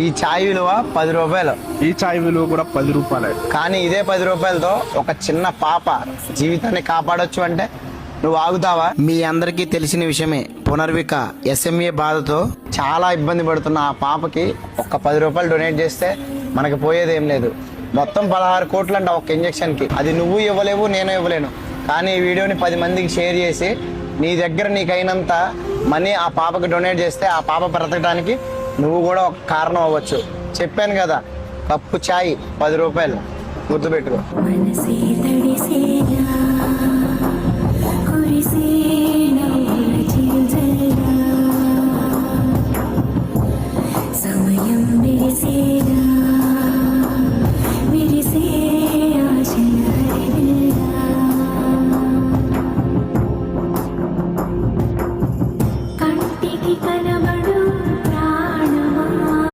ఈ చాయ్ విలువ 10 రూపాయలు. ఈ చాయ్ విలువ కూడా 10 రూపాయలే. కానీ ఇదే 10 రూపాయలతో ఒక చిన్న పాప జీవితాన్ని కాపాడొచ్చు అంటే నువ్వు ఆగుతావా? మీ అందరికీ తెలిసిన విషయమే, పునర్విక SMA బాధతో చాలా ఇబ్బంది పడుతున్న ఆ పాపకి ఒక్క 10 రూపాయలు డొనేట్ చేస్తే మనకి పోయేది ఏం లేదు. మొత్తం 16 కోట్లు అంట ఒక్క ఇంజక్షన్కి. అది నువ్వు ఇవ్వలేవు, నేను ఇవ్వలేను. కానీ ఈ వీడియోని 10 మందికి షేర్ చేసి నీ దగ్గర నీకైనంత మనీ ఆ పాపకి డొనేట్ చేస్తే ఆ పాప బ్రతకడానికి నువ్వు కూడా ఒక కారణం అవ్వచ్చు. చెప్పాను కదా, కప్పు చాయ్ 10 రూపాయలు, గుర్తుపెట్టుకో. సమయం